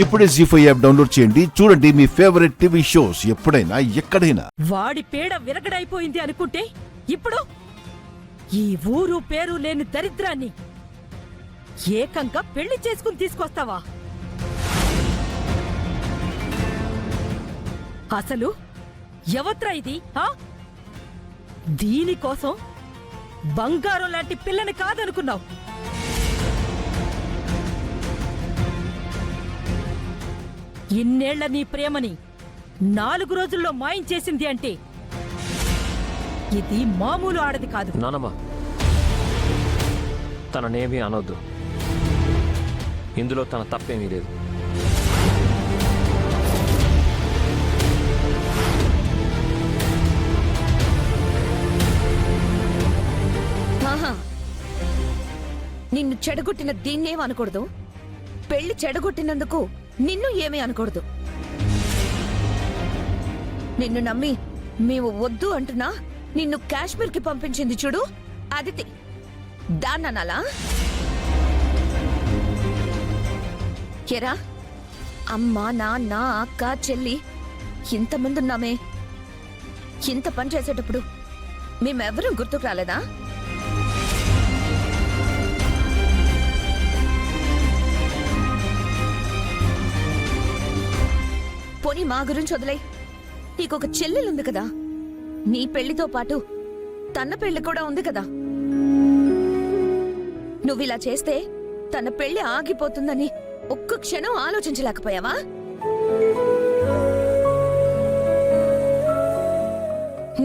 ఇప్పుడే జీ5 app download చేయండి. చూడండి మీ ఫేవరెట్ టీవీ షోస్ ఎప్పుడైనా ఎక్కడైనా. వాడి పేడ విరగడైపోయింది అనుకుంటే ఇప్పుడు ఈ ఊరు పేరు లేని దరిద్రాన్ని ఏకంగా పెళ్లి చేసుకుని తీసుకొస్తావా? అసలు ఎవత్రా ఇది? దీనికోసం బంగారం లాంటి పిల్లని కాదనుకున్నావు. ఇన్నేళ్ల నీ ప్రేమని 4 రోజుల్లో మాయం చేసింది అంటే ఇది మామూలు ఆడది కాదు. నానమ్మ, తననేమీ అనొద్దు. ఇందులో తన తప్పేమీ లేదు. నిన్ను చెడగొట్టిన దీన్నేం అనకూడదు, పెళ్లి చెడగొట్టినందుకు నిన్ను ఏమీ అనకూడదు. నిన్ను నమ్మి మేము వద్దు అంటున్నా నిన్ను కాశ్మీర్కి పంపించింది చూడు అదితి, దాన్ననాలా? ఎరా, అమ్మ నాన్న అక్క చెల్లి ఇంతమంది ఉన్నామే, ఇంత పని చేసేటప్పుడు మేమెవరూ గుర్తుకు రాలేదా? పోనీ మా గురించి వదిలే, నీకొక చెల్లెలుంది కదా, నీ పెళ్లితో పాటు తన పెళ్లి కూడా ఉంది కదా. నువ్విలా చేస్తే తన పెళ్లి ఆగిపోతుందని ఒక్క క్షణం ఆలోచించలేకపోయావా?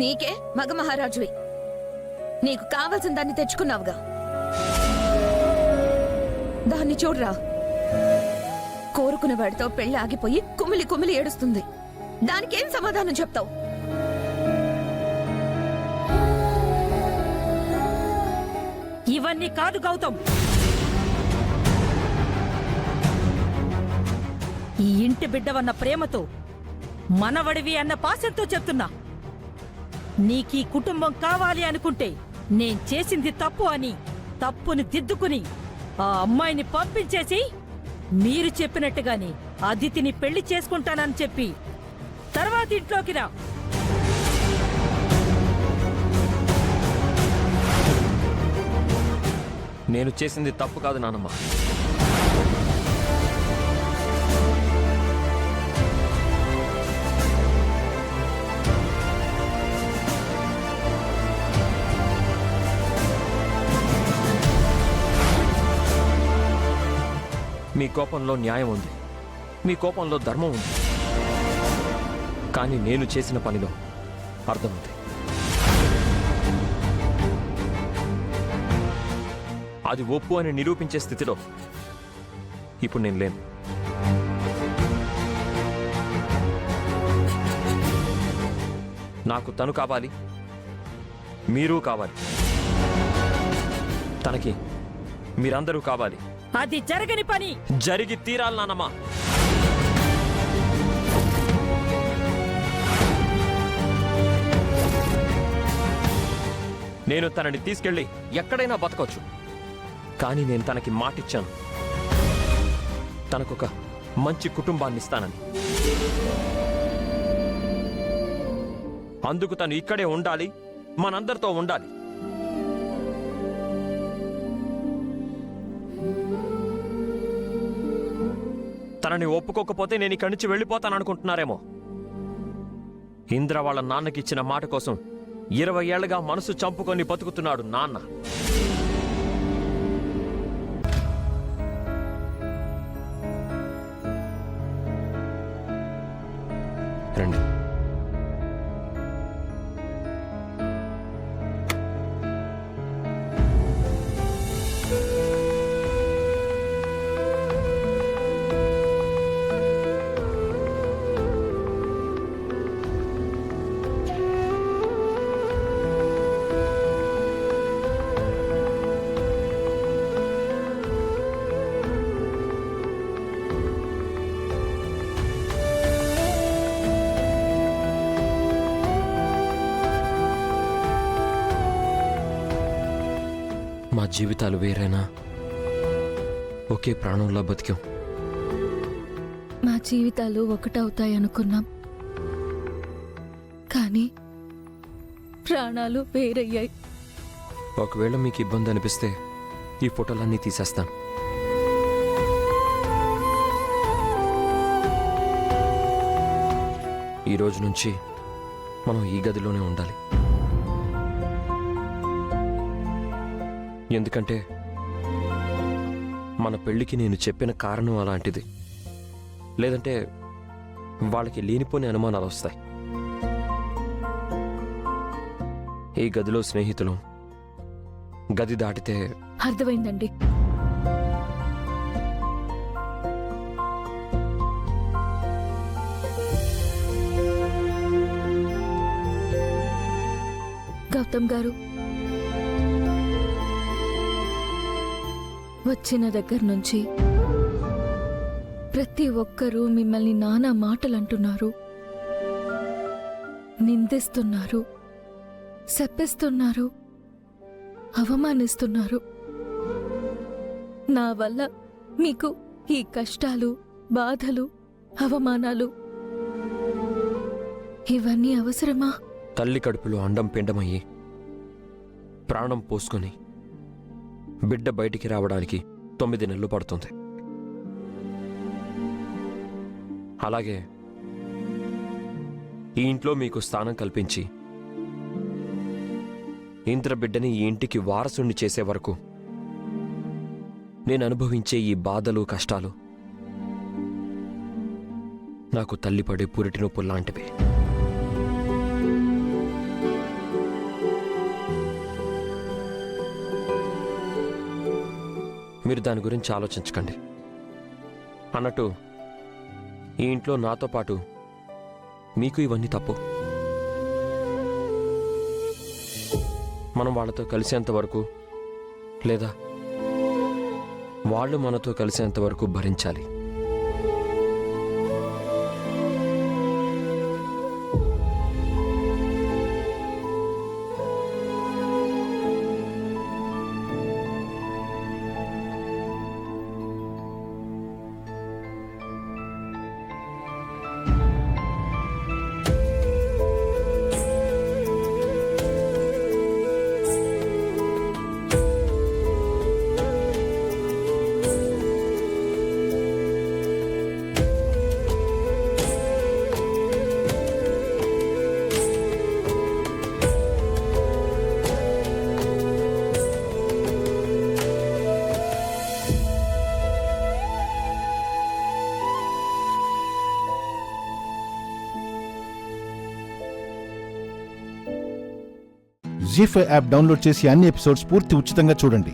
నీకే మగ మహారాజువి, నీకు కావలసిన దాన్ని తెచ్చుకున్నావుగా. దాన్ని చూడరా, కోరుకున్న వాడితో పెళ్లి ఆగిపోయి కుమిలి కుమిలి ఏడుస్తుంది. దానికేం సమాధానం చెప్తావు? ఇవన్నీ కాదు గౌతమ్, ఈ ఇంటి బిడ్డవన్న ప్రేమతో, మనవడివి అన్న పాశంతో చెప్తున్నా. నీకీ కుటుంబం కావాలి అనుకుంటే నేను చేసింది తప్పు అని తప్పుని దిద్దుకుని ఆ అమ్మాయిని పంపించేసి మీరు చెప్పినట్టుగానే అదితిని పెళ్లి చేసుకుంటానని చెప్పి తర్వాత ఇంట్లోకి రా. నేను చేసింది తప్పు కాదు నానమ్మ. మీ కోపంలో న్యాయం ఉంది, మీ కోపంలో ధర్మం ఉంది, కానీ నేను చేసిన పనిలో అర్థం ఉంది. అది ఒప్పు అని నిరూపించే స్థితిలో ఇప్పుడు నేను లేను. నాకు తను కావాలి, మీరు కావాలి, తనకి మీరందరూ కావాలి. అది జరగని పని. జరిగి తీరాలి నానమ్మా. నేను తనని తీసుకెళ్ళి ఎక్కడైనా బతకొచ్చు, కానీ నేను తనకి మాటిచ్చాను, తనకొక మంచి కుటుంబాన్ని ఇస్తానని. అందుకు తను ఇక్కడే ఉండాలి, మనందరితో ఉండాలి. తనని ఒప్పుకోకపోతే నేను ఇక్కడి నుంచి వెళ్ళిపోతాననుకుంటున్నారేమో. ఇంద్ర వాళ్ళ నాన్నకిచ్చిన మాట కోసం 20 ఏళ్లుగా మనసు చంపుకొని బతుకుతున్నాడు నాన్న. రండి. మా జీవితాలు వేరేనా, ఒకే ప్రాణంలా బతికాం. జీవితాలు ఒకటవుతాయనుకున్నాం, కానీ ప్రాణాలు వేరయ్యాయి. ఒకవేళ మీకు ఇబ్బంది అనిపిస్తే ఈ ఫోటోలన్నీ తీసేస్తాను. ఈ రోజు నుంచి మనం ఈ గదిలోనే ఉండాలి. ఎందుకంటే మన పెళ్లికి నేను చెప్పిన కారణం అలాంటిది. లేదంటే వాళ్ళకి లేనిపోని అనుమానాలు వస్తాయి. ఈ గదిలో స్నేహితులు, గది దాటితే అర్థమైందండి. గౌతమ్ గారు, వచ్చిన దగ్గర నుంచి ప్రతి ఒక్కరూ మిమ్మల్ని నానా మాటలంటున్నారు, నిందిస్తున్నారు, శపిస్తున్నారు, అవమానిస్తున్నారు. నా వల్ల మీకు ఈ కష్టాలు, బాధలు, అవమానాలు ఇవన్నీ అవసరమా? తల్లి కడుపులో అండం పిండమయ్యి ప్రాణం పోసుకొని బిడ్డ బయటికి రావడానికి 9 నెలలు పడుతుంది. అలాగే ఈ ఇంట్లో మీకు స్థానం కల్పించి ఇంద్ర బిడ్డని ఈ ఇంటికి వారసుని చేసే వరకు నేను అనుభవించే ఈ బాధలు, కష్టాలు నాకు తల్లిపడే పురిటి నొప్పులు లాంటివి. మీరు దాని గురించి ఆలోచించకండి. అన్నట్టు ఈ ఇంట్లో నాతో పాటు మీకు ఇవన్నీ తప్పు. మనం వాళ్ళతో కలిసేంత వరకు, లేదా వాళ్ళు మనతో కలిసేంత వరకు భరించాలి. జీ5 యాప్ డౌన్లోడ్ చేసి అన్ని ఎపిసోడ్స్ పూర్తి ఉచితంగా చూడండి.